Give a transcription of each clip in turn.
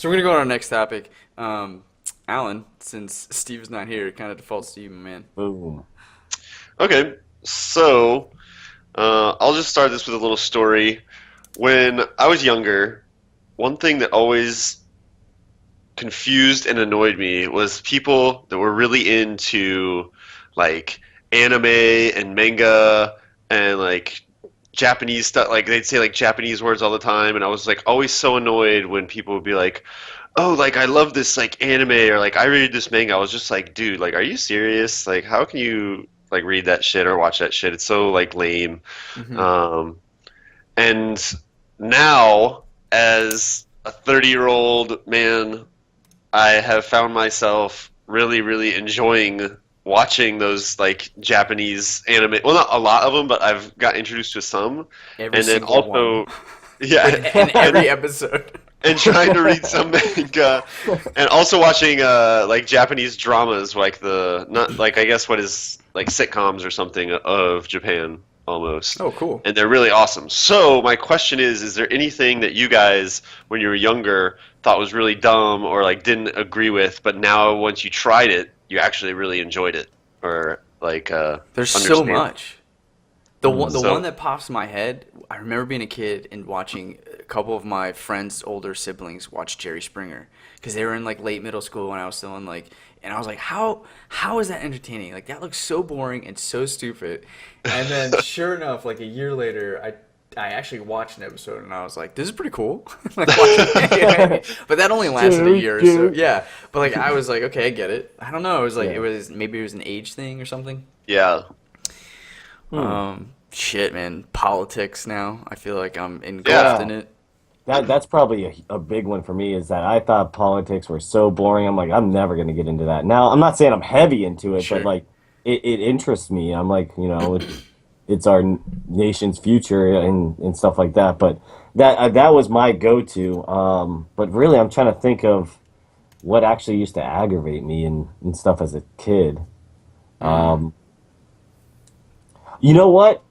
So we're gonna go on our next topic. Alan, since Steve's not here, it kind of defaults to you, my man. Boom. Okay, so I'll just start this with a little story. When I was younger, one thing that always confused and annoyed me was people that were really into like anime and manga and like Japanese stuff. Like they'd say like Japanese words all the time, and I was like always so annoyed when people would be like, "Oh, like I love this like anime," or like I read this manga. I was just like, "Dude, like are you serious? Like how can you like read that shit or watch that shit? It's so like lame." Um, and now, as a 30-year-old man, I have found myself really, really enjoying watching those like Japanese anime. Well, not a lot of them, but I've got introduced to some. Every And then single also, one. yeah, In every episode. and trying to read some manga, and also watching like Japanese dramas, like the not like I guess what is like sitcoms or something of Japan almost. Oh, cool. And they're really awesome. So my question is there anything that you guys, when you were younger, thought was really dumb or like didn't agree with, but now once you tried it, you actually really enjoyed it, or like There's so understand? much. The So- one that pops in my head, I remember being a kid and watching a couple of my friends' older siblings watch Jerry Springer because they were in like late middle school when I was still in like, and I was like, how is that entertaining? Like that looks so boring and so stupid. And then sure enough, like a year later, I actually watched an episode and I was like, this is pretty cool. Like watching it. But that only lasted a year, so yeah. But like I was like, okay, I get it. I don't know. It was like maybe it was an age thing or something. Yeah. Shit, man. Politics now. I feel like I'm engulfed in it. That's probably a big one for me, is that I thought politics were so boring. I'm like, I'm never going to get into that. Now, I'm not saying I'm heavy into it, Sure. but like it interests me. I'm like, it's our nation's future and stuff like that. But that was my go-to. But really, I'm trying to think of what actually used to aggravate me and stuff as a kid. You know what?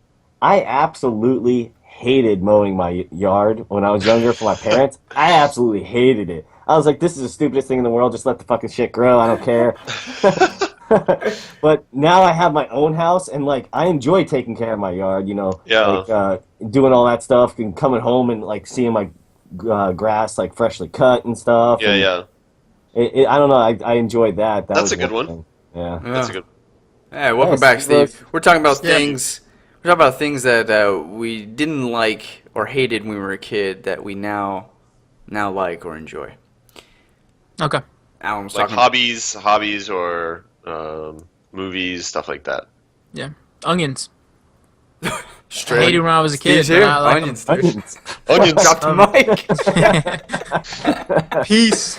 I absolutely hated mowing my yard when I was younger for my parents. I absolutely hated it. I was like, this is the stupidest thing in the world. Just let the fucking shit grow. I don't care. But now I have my own house, and like I enjoy taking care of my yard. Yeah. Like doing all that stuff, and coming home and like seeing my grass like freshly cut and stuff. Yeah, and yeah. I don't know. I enjoyed that. That That's was a good one. thing. Yeah. That's a good. Hey, welcome Yes, back, look. Steve. We're talking about things. We're talking about things that we didn't like or hated when we were a kid that we now like or enjoy. Okay. Alan was Like talking. hobbies or movies, stuff like that. Yeah. Onions. I Straight. hated when I was a kid. Steve's here. but I like Onions, dude. Onions. Drop the mic. Peace.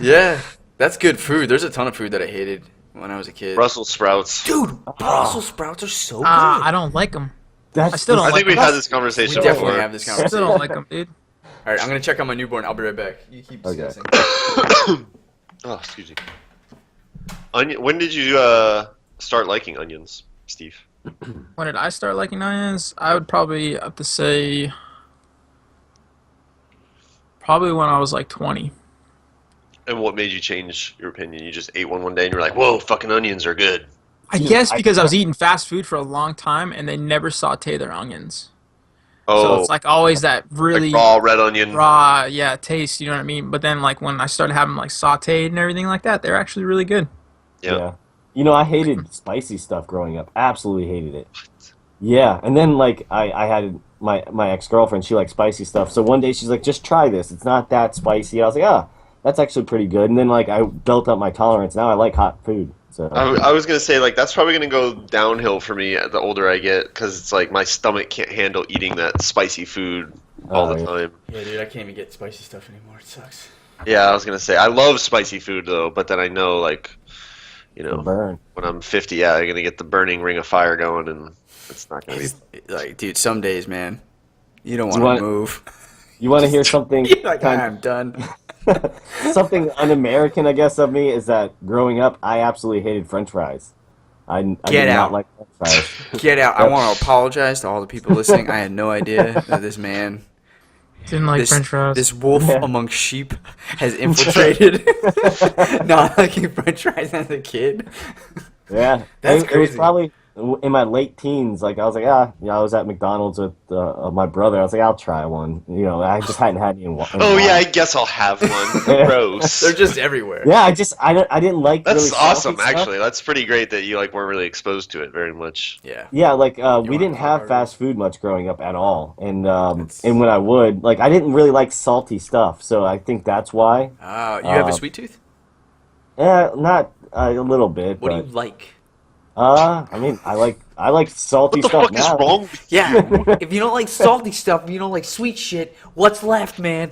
Yeah, that's good food. There's a ton of food that I hated when I was a kid. Brussels sprouts. Dude, Brussels sprouts are so good. I don't like them. I still don't I like think we them. had this We conversation definitely before. have this I conversation. still don't like them, dude. All right, I'm gonna check on my newborn. I'll be right back. You keep Okay. discussing. Oh, excuse me. When did you start liking onions, Steve? When did I start liking onions? I would probably have to say probably when I was like 20. And what made you change your opinion? You just ate one day and you're like, whoa, fucking onions are good. I guess because I was eating fast food for a long time and they never saute their onions. So Oh, it's like always that really like raw red onion. raw, yeah, taste, you know what I mean? But then like when I started having like sauteed and everything like that, they're actually really good. Yeah. I hated spicy stuff growing up. Absolutely hated it. Yeah, and then like I had my ex-girlfriend, she liked spicy stuff. So one day she's like, just try this. It's not that spicy. I was like, that's actually pretty good. And then like I built up my tolerance. Now I like hot food. So I was going to say, like, that's probably going to go downhill for me the older I get, because it's like my stomach can't handle eating that spicy food all the yeah. time. Yeah, dude, I can't even get spicy stuff anymore. It sucks. Yeah, I was going to say, I love spicy food, though, but then I know, like, burn. when I'm 50, yeah, I'm going to get the burning ring of fire going, and it's not going to be... Like, dude, some days, man, you don't You want to want- move. You want to hear something You're like, kind I'm done. something un-American, I guess, of me is that growing up, I absolutely hated French fries. I Get did out. not like French fries. Get out. I want to apologize to all the people listening. I had no idea that this man Didn't like French fries. This wolf Yeah. among sheep has infiltrated not liking French fries as a kid. Yeah, That's it was crazy. probably in my late teens. Like I was like, I was at McDonald's with my brother. I was like, I'll try one. You know, I just hadn't had any in a Oh yeah, while. I guess I'll have one. Yeah. Gross. They're just everywhere. Yeah, I didn't like That's really salty awesome, stuff. actually. That's pretty great that you like weren't really exposed to it very much. Yeah. Yeah, like want we didn't a have Popeye fast food much growing up at all, and That's- when I would, like, I didn't really like salty stuff, so I think that's why. You have a Uh, sweet tooth? Not a little bit, What do but you like? I mean, I like salty What the stuff fuck is now. wrong with Yeah. If you don't like salty stuff, if you don't like sweet shit, what's left, man?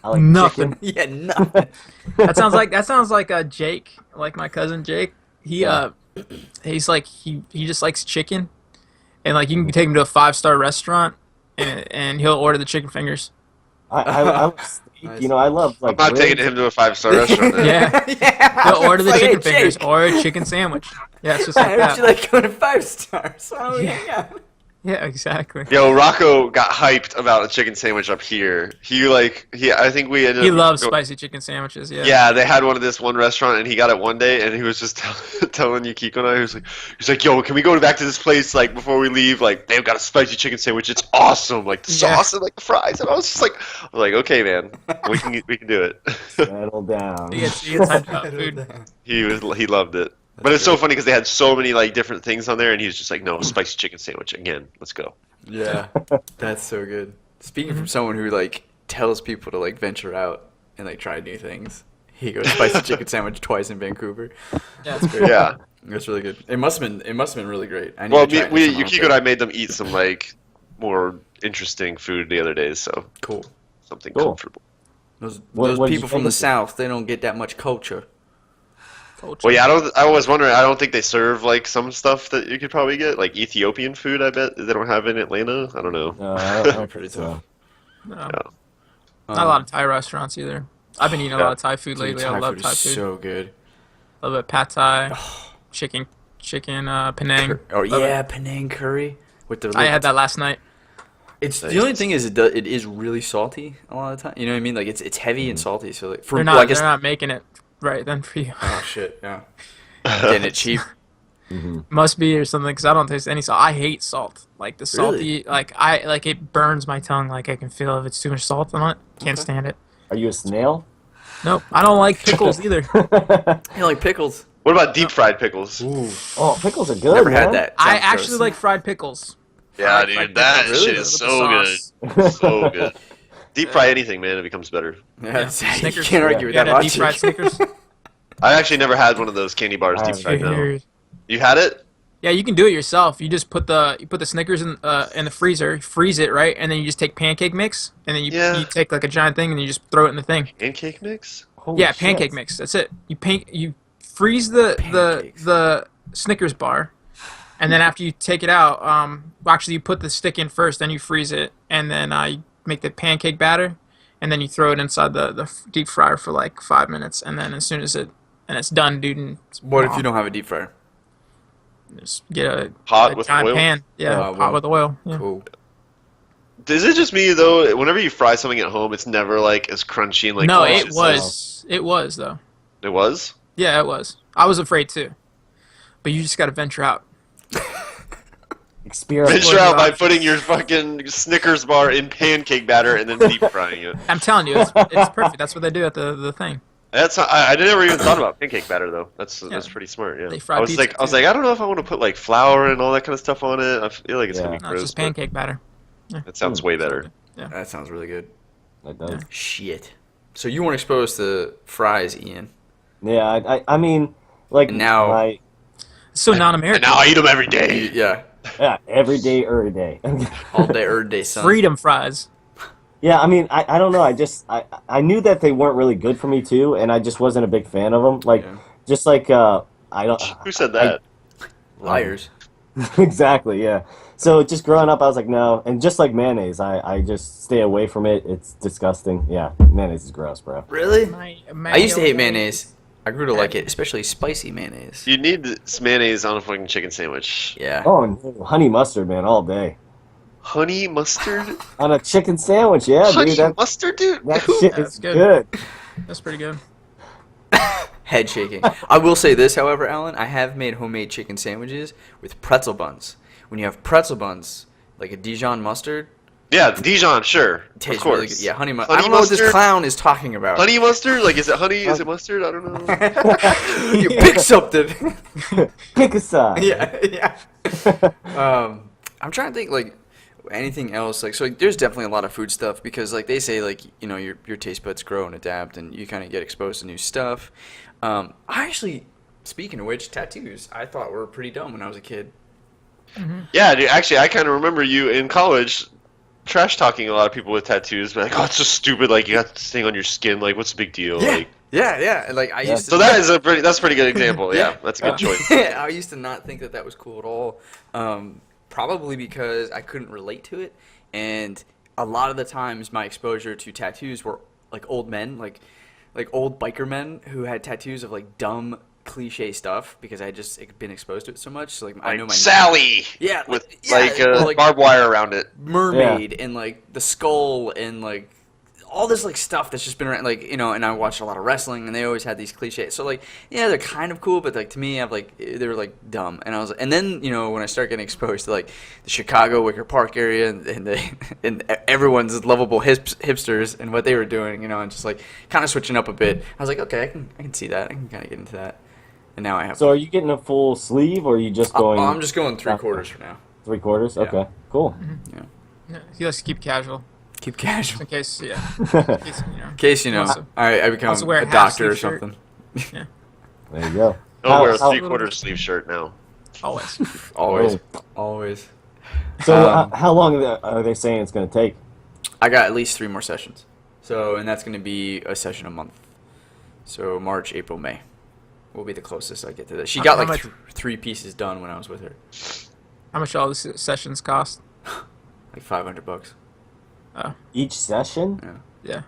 I like Nothing. chicken. Yeah, nothing. That sounds like Jake, like my cousin Jake. He's like he just likes chicken, and like you can take him to a 5-star restaurant, and he'll order the chicken fingers. I love steak. Nice. You know, I love I'm like not ribs. taking him to a 5-star restaurant. Then. Yeah, Yeah. he'll order the It's like, chicken hey, fingers Jake, or a chicken sandwich. Yeah, it's just like Why don't you that. like going to 5 stars? Why don't we hang out? Yeah, exactly. Yo, Rocco got hyped about a chicken sandwich up here. I think we ended He up loves go- spicy chicken sandwiches. Yeah. Yeah, they had one at this one restaurant, and he got it one day, and he was just telling Yukiko and I, he's like, yo, can we go back to this place like before we leave? Like they've got a spicy chicken sandwich. It's awesome. Like the Yeah. sauce and like the fries. And I was just like, okay, man, we can do it. Settle down. He gets hyped about food. He loved it. But it's so funny because they had so many like different things on there, and he was just like, no, spicy chicken sandwich again. Let's go. Yeah, that's so good. Speaking from someone who like tells people to like venture out and like try new things, he goes spicy chicken sandwich twice in Vancouver. Yeah, it's great. Yeah. That's really good. It must have been really great. I need Well, to try it we next time I'm Yukiko and I made them eat some like more interesting food the other day, so Cool. something Cool. comfortable. Those What did you people from think the of it? South, they don't get that much culture. Well, yeah, I was wondering. I don't think they serve like some stuff that you could probably get, like Ethiopian food. I bet they don't have in Atlanta. I don't know. I don't Pretty think so. No, Yeah. not a lot of Thai restaurants either. I've been eating a lot of Thai food Dude, lately. I love food Thai is food. so good. Love it. Pad Thai, chicken, Penang. Oh Love yeah, Penang curry with the. I had that last night. It's the only thing is it is really salty a lot of the time. You know what I mean? Like it's heavy and salty. So like for They're well, I not. guess They're not making it right then for you. oh shit yeah. Getting it cheap. Must be or something because I don't taste any salt. I hate salt. Like the salty. Like it burns my tongue. Like I can feel if it's too much salt on it. Can't stand it. Are you a snail? Nope. I don't like pickles either. You like pickles? What about deep fried pickles? Ooh, Oh, pickles are good. never man. had that. I Sounds actually gross. like fried pickles. Yeah, Fried dude, that pickles shit with is the so sauce. good, so good. Deep fry anything, man, it becomes better. Yeah, Yeah, you Snickers. can't argue with You that had a deep fried logic. Snickers. I actually never had one of those candy bars I deep fried. No, Dude. you had it? Yeah, you can do it yourself. You just put the Snickers in the freezer, freeze it, right, and then you just take pancake mix, and then Yeah. you take like a giant thing, and you just throw it in the thing. Pancake mix? Holy Yeah, shit. pancake mix. That's it. You freeze the Pancakes. the Snickers bar, and then after you take it out, actually you put the stick in first, then you freeze it, and then you make the pancake batter, and then you throw it inside the deep fryer for like 5 minutes, and then as soon as it's done, dude, and it's What if bomb. you don't have a deep fryer? Just get a Hot with giant oil? pan? Yeah, Oh, hot well, with oil. Yeah. Cool. Is it just me though? Whenever you fry something at home, it's never like as crunchy and like. No, delicious it as- was. It was though. It was. Yeah, it was. I was afraid too, but you just got to venture out. Experiment. Venture out by putting your fucking Snickers bar in pancake batter and then deep frying it. I'm telling you, it's perfect. That's what they do at the thing. That's I never even thought about pancake batter though. That's pretty smart. Yeah. They fry I was pizza, like too. I don't know if I want to put like flour and all that kind of stuff on it. I feel like it's gonna be No, gross. it's just but pancake batter. That sounds way better. That sounds really good. That does. Shit. So you weren't exposed to fries, Ian? Yeah, I mean, like And now- my, It's so And non-American. now I eat them every day. Yeah. yeah, every day, every day. All day, every day, son. Freedom fries. Yeah, I mean, I don't know. I knew that they weren't really good for me too, and I just wasn't a big fan of them. Like, Yeah. just like I don't. Who said that? Liars. Exactly, yeah. So just growing up, I was like, no. And just like mayonnaise, I just stay away from it. It's disgusting. Yeah, mayonnaise is gross, bro. Really? I used to hate mayonnaise. I grew to like it, especially spicy mayonnaise. You need some mayonnaise on a fucking chicken sandwich. Yeah. Oh, no. Honey mustard, man, all day. Honey mustard? On a chicken sandwich, yeah, Honey dude. mustard, dude? That Who- shit That's is good. good. That's pretty good. Head shaking. I will say this, however, Alan, I have made homemade chicken sandwiches with pretzel buns. When you have pretzel buns, like a Dijon mustard, Yeah, Dijon, sure. it tastes of course. really good. Yeah, honey mustard. I Honey don't know what this mustard? clown is talking about. Honey mustard? Like, is it honey? Is it mustard? I don't know. You pick something. Pick a side. Yeah. I'm trying to think like anything else. Like, so like, there's definitely a lot of food stuff because like they say like your taste buds grow and adapt and you kind of get exposed to new stuff. I actually, speaking of which, tattoos I thought were pretty dumb when I was a kid. Yeah, dude, actually, I kind of remember you in college trash talking a lot of people with tattoos. Like, oh, it's just stupid. Like, you got this thing on your skin. Like, what's the big deal? Like, Yeah. Like I used to. so that's a pretty good example. Yeah, that's a good choice. I used to not think that was cool at all. Probably because I couldn't relate to it, and a lot of the times my exposure to tattoos were like old men, like old biker men who had tattoos of like dumb cliche stuff because I had just been exposed to it so much. So like I know my Sally. Yeah, With or, like barbed wire around it. mermaid and like the skull and like all this like stuff that's just been around, like and I watched a lot of wrestling and they always had these cliches. So like they're kind of cool, but like to me, they were like dumb. And I was and then when I started getting exposed to like the Chicago Wicker Park area and everyone's lovable hipsters and what they were doing, and just like kind of switching up a bit. I was like, okay, I can see that. I can kind of get into that. And now I have. So are you getting a full sleeve, or are you just going? I'm just going 3/4 for now. 3/4? Yeah. Okay, cool. Yeah. Yeah, he likes to keep casual. Keep casual. In case, yeah. In case, In case Also- I become also wear a a doctor or half-sleeve shirt. something. There you go. I'll wear a How- 3/4 sleeve shirt now. Always. Always. So Um, how long are they saying it's going to take? I got at least 3 more sessions. So, and that's going to be a session a month. So March, April, May will be the closest I get to that. She got How like much- 3 pieces done when I was with her. How much all the sessions cost? Like $500. Each session? Yeah.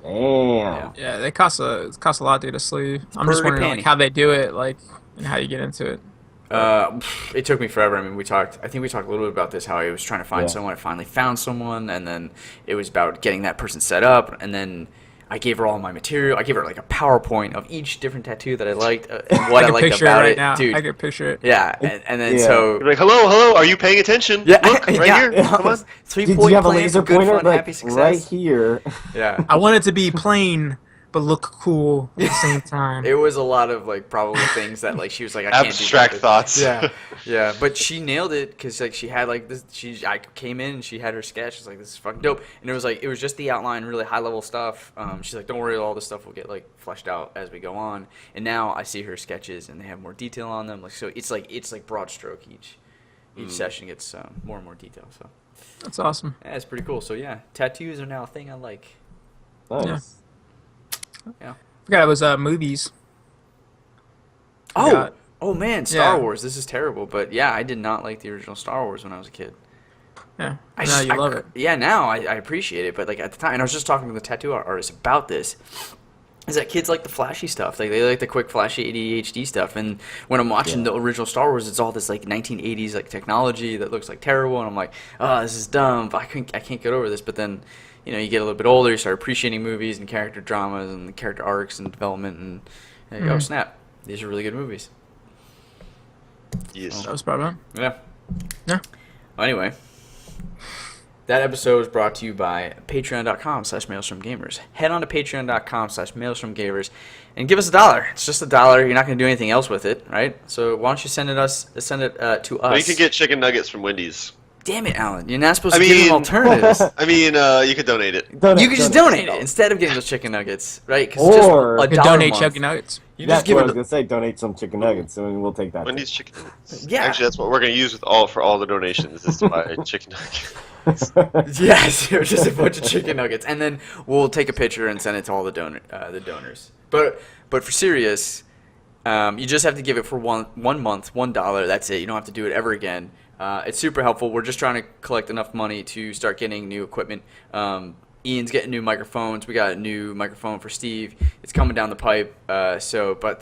Damn. Yeah, it costs a lot to get a sleeve. I'm just pretty wondering penny. like how they do it, like, and how you get into it. It took me forever. I mean, I think we talked a little bit about this, how I was trying to find Yeah. someone. I finally found someone, and then it was about getting that person set up, and then I gave her all my material. I gave her like a PowerPoint of each different tattoo that I liked and what I can liked picture about it right it. now. Dude. I can picture it. Yeah, and then Yeah. so You're like, hello, are you paying attention? yeah, Look, right yeah, here. yeah. Come on. 3-point Did you have a plan laser for good pointer? fun, Like, happy success. right here. Yeah. I want it to be plain but look cool at the same time. It was a lot of like probably things that like she was like I can't Abstract do that. thoughts. Yeah, but she nailed it because like she had like this. I came in and she had her sketch. She's like, this is fucking dope, and it was just the outline, really high level stuff. She's like, don't worry, all this stuff will get like fleshed out as we go on. And now I see her sketches and they have more detail on them. Like so, it's like broad stroke each session gets more and more detail. So That's awesome. yeah, it's pretty cool. So yeah, tattoos are now a thing I like. Nice. Yeah. Forgot it was movies. Oh, Forgot. oh man, Star Yeah. Wars. This is terrible, but yeah, I did not like the original Star Wars when I was a kid. Yeah. I Now just- you I- love it. Yeah, now I appreciate it, but like at the time, and I was just talking to the tattoo artist about this. Is that kids like the flashy stuff? Like they like the quick, flashy ADHD stuff. And when I'm watching the original Star Wars, it's all this like 1980s like technology that looks like terrible, and I'm like, oh, this is dumb. I can't get over this. But then, you get a little bit older, you start appreciating movies and character dramas and the character arcs and development, and you go, oh snap, these are really good movies. Yes. That was probably Yeah. Yeah. Well, anyway, that episode was brought to you by patreon.com/maelstromgamers. Head on to patreon.com/maelstromgamers and give us $1. It's just $1. You're not going to do anything else with it, right? So why don't you send it to us? Well, you could get chicken nuggets from Wendy's. Damn it, Alan. You're not supposed to I give them mean- alternatives. I mean, you could donate it. You could just donate it instead of getting those chicken nuggets, right? 'Cause it's just Or- a You could dollar donate a month. chicken nuggets. You That's just give what I it. was gonna say. Donate some chicken nuggets, and we'll take that. Wendy's chicken nuggets. Yeah. Actually, that's what we're going to use for all the donations is to buy chicken nuggets. Yes, it was just a bunch of chicken nuggets, and then we'll take a picture and send it to all the donors. But for serious, you just have to give it for one month, $1. That's it. You don't have to do it ever again. It's super helpful. We're just trying to collect enough money to start getting new equipment. Ian's getting new microphones. We got a new microphone for Steve. It's coming down the pipe. But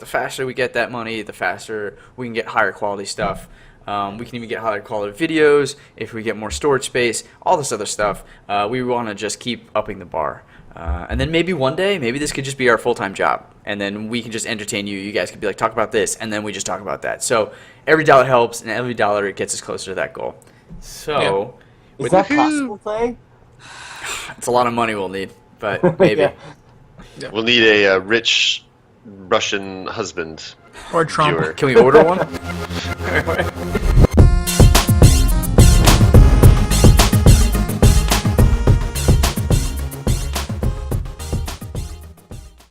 the faster we get that money, the faster we can get higher quality stuff. We can even get higher quality videos if we get more storage space, all this other stuff. We want to just keep upping the bar. And then maybe one day, maybe this could just be our full-time job. And then we can just entertain you. You guys could be like, talk about this, and then we just talk about that. So every dollar helps, and every dollar it gets us closer to that goal. So Is that possible, Clay? it's a lot of money we'll need, but maybe. Yeah. We'll need a rich Russian husband. Or Trump. Viewer. Can we order one?